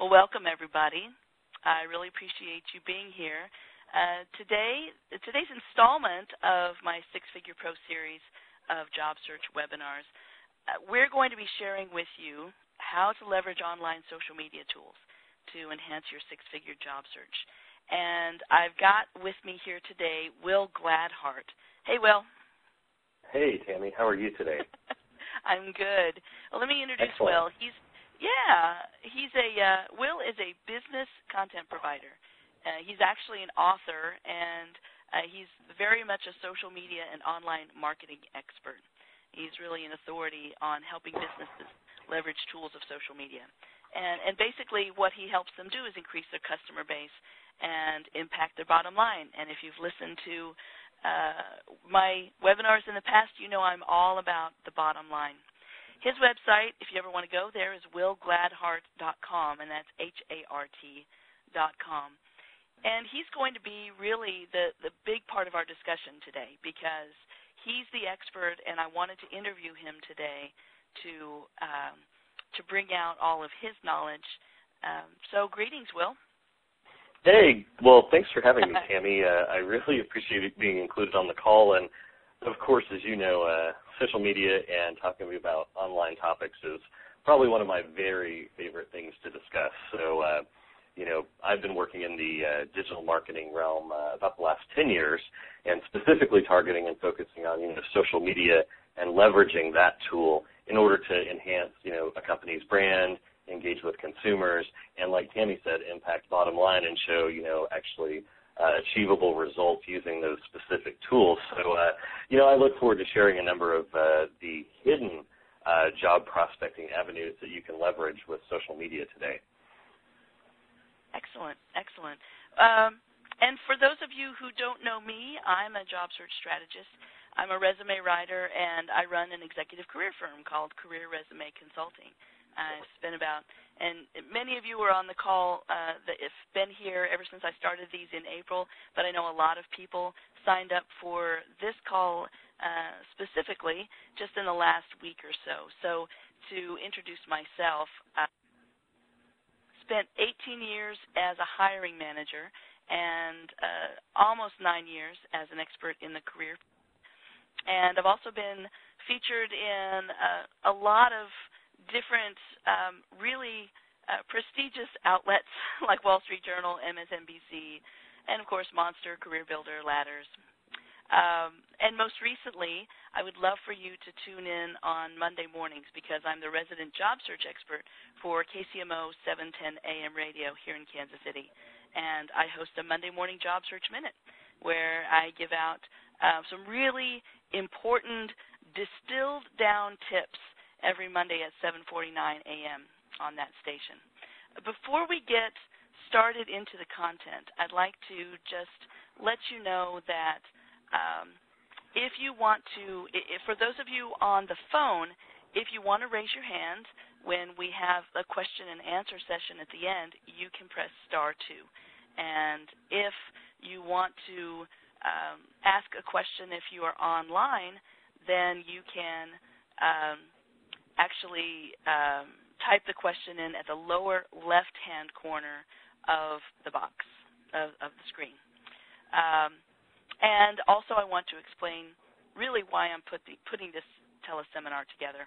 Well, welcome, everybody. I really appreciate you being here. Today's installment of my Six-Figure Pro series of job search webinars, we're going to be sharing with you how to leverage online social media tools to enhance your six-figure job search. And I've got with me here today Will Gladhart. Hey, Will. Hey, Tammy. How are you today? I'm good. Well, let me introduce Excellent. Will. Will is a business content provider. He's actually an author, and he's very much a social media and online marketing expert. He's really an authority on helping businesses leverage tools of social media. And basically what he helps them do is increase their customer base and impact their bottom line. And if you've listened to my webinars in the past, you know I'm all about the bottom line. His website, if you ever want to go there, is willgladhart.com, and that's HART.com. And he's going to be really the big part of our discussion today because he's the expert, and I wanted to interview him today to bring out all of his knowledge. So greetings, Will. Hey, well, thanks for having me, Tammy. I really appreciate being included on the call. And, of course, as you know, social media and talking about online topics is probably one of my very favorite things to discuss. So, I've been working in the digital marketing realm about the last 10 years and specifically targeting and focusing on, social media and leveraging that tool in order to enhance, a company's brand, engage with consumers, and like Tammy said, impact bottom line and show, actually achievable results using those specific tools. So, I look forward to sharing a number of the hidden job prospecting avenues that you can leverage with social media today. Excellent. And for those of you who don't know me, I'm a job search strategist. I'm a resume writer, and I run an executive career firm called Career Resume Consulting. And many of you were on the call that have been here ever since I started these in April, but I know a lot of people signed up for this call specifically just in the last week or so. So to introduce myself, I spent 18 years as a hiring manager and almost 9 years as an expert in the career. And I've also been featured in a lot of different really prestigious outlets like Wall Street Journal, MSNBC, and, of course, Monster, Career Builder, Ladders. And most recently, I would love for you to tune in on Monday mornings because I'm the resident job search expert for KCMO 710 AM radio here in Kansas City. And I host a Monday morning job search minute where I give out some really important distilled down tips every Monday at 7:49 a.m. on that station. Before we get started into the content, I'd like to just let you know that if you want to, for those of you on the phone, if you want to raise your hand when we have a question and answer session at the end, you can press *2. And if you want to ask a question if you are online, then you can actually type the question in at the lower left-hand corner of the box of the screen. And also I want to explain really why I'm putting this teleseminar together.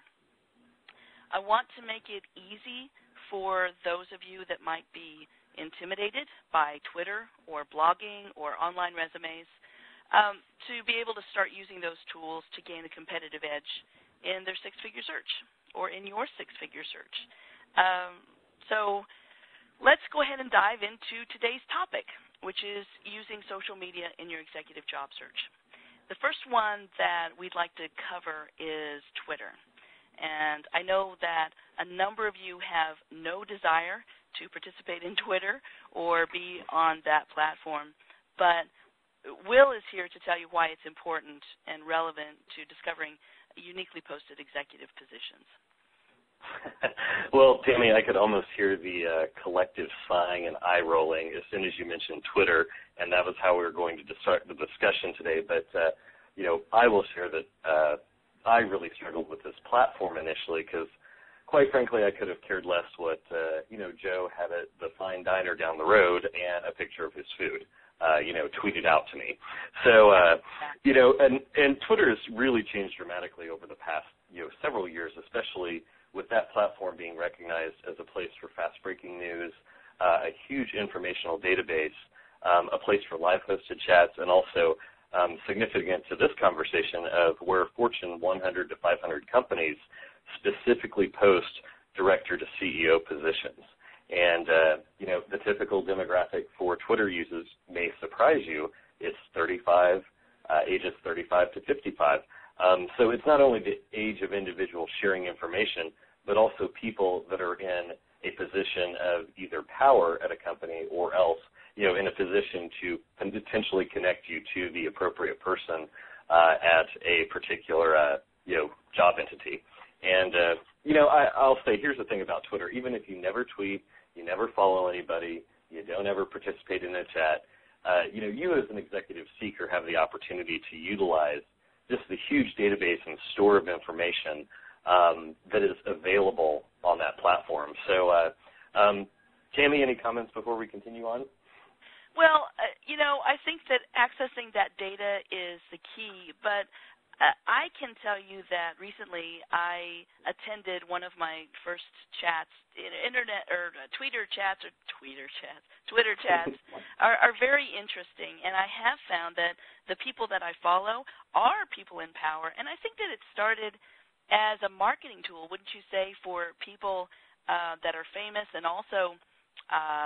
I want to make it easy for those of you that might be intimidated by Twitter or blogging or online resumes to be able to start using those tools to gain a competitive edge in their six-figure search or in your six-figure search. So let's go ahead and dive into today's topic, which is using social media in your executive job search. The first one that we'd like to cover is Twitter. And I know that a number of you have no desire to participate in Twitter or be on that platform, but Will is here to tell you why it's important and relevant to discovering uniquely posted executive positions. Well, Tammy, I could almost hear the collective sighing and eye rolling as soon as you mentioned Twitter, and that was how we were going to start the discussion today. But, I will share that I really struggled with this platform initially because, quite frankly, I could have cared less what, Joe had at the fine diner down the road and a picture of his food, tweeted out to me. So, and Twitter has really changed dramatically over the past, several years, especially with that platform being recognized as a place for fast-breaking news, a huge informational database, a place for live hosted chats, and also significant to this conversation of where Fortune 100 to 500 companies specifically post director to CEO positions. And, the typical demographic for Twitter users may surprise you. It's ages 35 to 55. So it's not only the age of individuals sharing information, but also people that are in a position of either power at a company or else, in a position to potentially connect you to the appropriate person at a particular, job entity. And, I'll say here's the thing about Twitter. Even if you never tweet, you never follow anybody, you don't ever participate in a chat, you as an executive seeker have the opportunity to utilize just the huge database and store of information that is available on that platform. So, Tammy, any comments before we continue on? Well, I think that accessing that data is the key, but I can tell you that recently I attended one of my first chats, Twitter chats are very interesting, and I have found that the people that I follow are people in power, and I think that it started as a marketing tool, wouldn't you say, for people that are famous, and also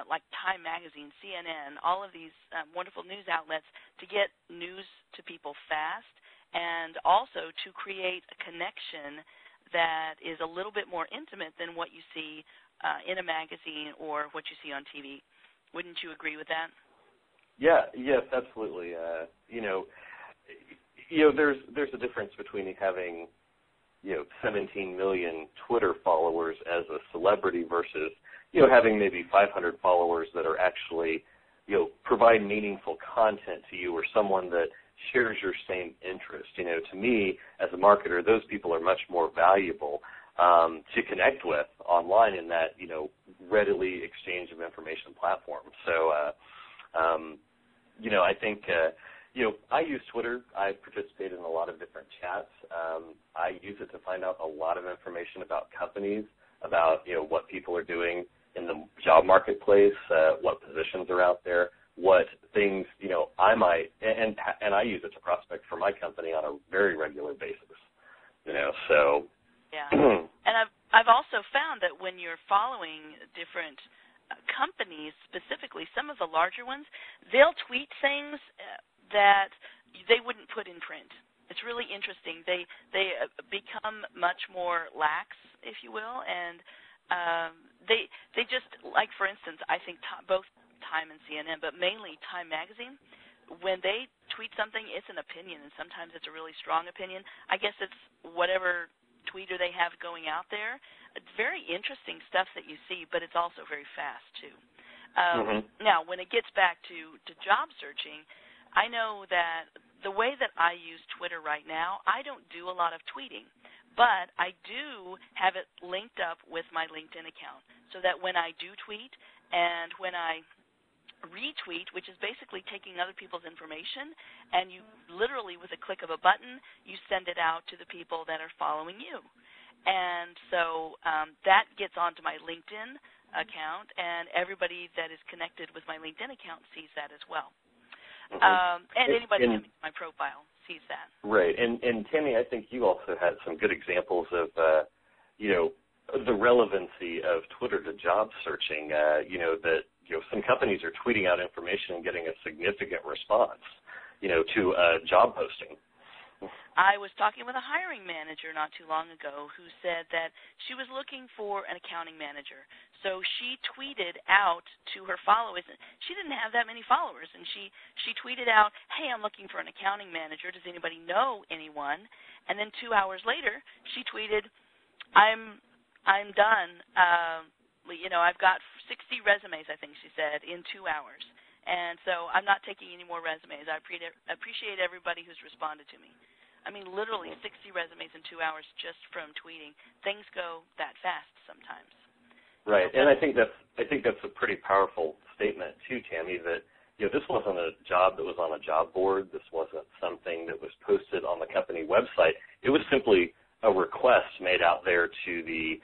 like Time Magazine, CNN, all of these wonderful news outlets to get news to people fast, and also to create a connection that is a little bit more intimate than what you see in a magazine or what you see on TV. Wouldn't you agree with that? Yeah, yes, absolutely. There's a difference between having 17 million Twitter followers as a celebrity versus having maybe 500 followers that are actually provide meaningful content to you, or someone that shares your same interest. To me, as a marketer, those people are much more valuable to connect with online in that, readily exchange of information platform. So, I think, I use Twitter. I participate in a lot of different chats. I use it to find out a lot of information about companies, about, what people are doing in the job marketplace, what positions are out there, what things, I might, and I use it to prospect for my company on a very regular basis, so. Yeah, and I've also found that when you're following different companies, specifically some of the larger ones, they'll tweet things that they wouldn't put in print. It's really interesting. They become much more lax, if you will, and they just, like, for instance, I think both Time and CNN, but mainly Time Magazine, when they tweet something, it's an opinion, and sometimes it's a really strong opinion. I guess it's whatever tweeter they have going out there. It's very interesting stuff that you see, but it's also very fast, too. Now, when it gets back to job searching, I know that the way that I use Twitter right now, I don't do a lot of tweeting, but I do have it linked up with my LinkedIn account so that when I do tweet and when I retweet, which is basically taking other people's information, and you literally, with a click of a button, you send it out to the people that are following you. And so that gets onto my LinkedIn account, and everybody that is connected with my LinkedIn account sees that as well. And anybody in my profile sees that. Right. And Tammy, I think you also had some good examples of, the relevancy of Twitter to job searching, that some companies are tweeting out information and getting a significant response, to a job posting. I was talking with a hiring manager not too long ago who said that she was looking for an accounting manager. So she tweeted out to her followers. She didn't have that many followers, and she tweeted out, "Hey, I'm looking for an accounting manager. Does anybody know anyone?" And then 2 hours later, she tweeted, "I'm done. I've got 60 resumes," I think she said, in 2 hours. And so I'm not taking any more resumes. I appreciate everybody who's responded to me. I mean, literally 60 resumes in 2 hours just from tweeting. Things go that fast sometimes. Right, and I think that's a pretty powerful statement too, Tammy, that this wasn't a job that was on a job board. This wasn't something that was posted on the company website. It was simply a request made out there to the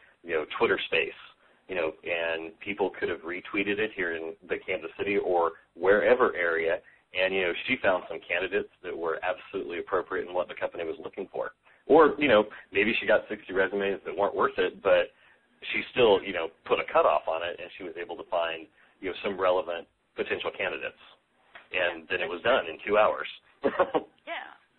Twitter space, and people could have retweeted it here in the Kansas City or wherever area, and she found some candidates that were absolutely appropriate in what the company was looking for. Or maybe she got 60 resumes that weren't worth it, but she still put a cutoff on it, and she was able to find some relevant potential candidates, and then it was done in 2 hours.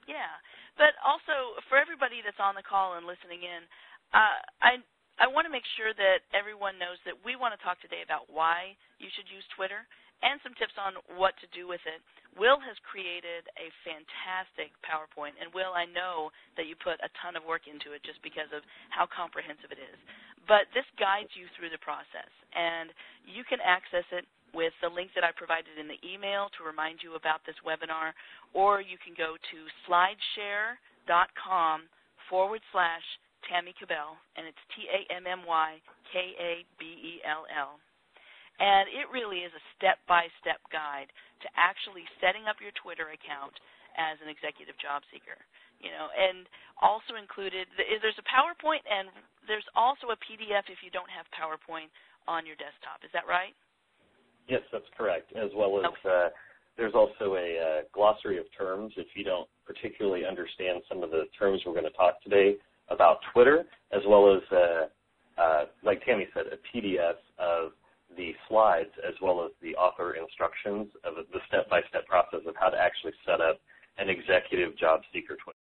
Yeah. But also, for everybody that's on the call and listening in, I want to make sure that everyone knows that we want to talk today about why you should use Twitter and some tips on what to do with it. Will has created a fantastic PowerPoint, and Will, I know that you put a ton of work into it just because of how comprehensive it is. But this guides you through the process, and you can access it with the link that I provided in the email to remind you about this webinar, or you can go to slideshare.com/Tammy Cabell, and it's TammyKabell. And it really is a step-by-step guide to actually setting up your Twitter account as an executive job seeker. And also included, there's a PowerPoint, and there's also a PDF if you don't have PowerPoint on your desktop. Is that right? Yes, that's correct, as well as there's also a glossary of terms if you don't particularly understand some of the terms we're going to talk today about Twitter, as well as, like Tammy said, a PDF of the slides as well as the author instructions of the step-by-step process of how to actually set up an executive job seeker Twitter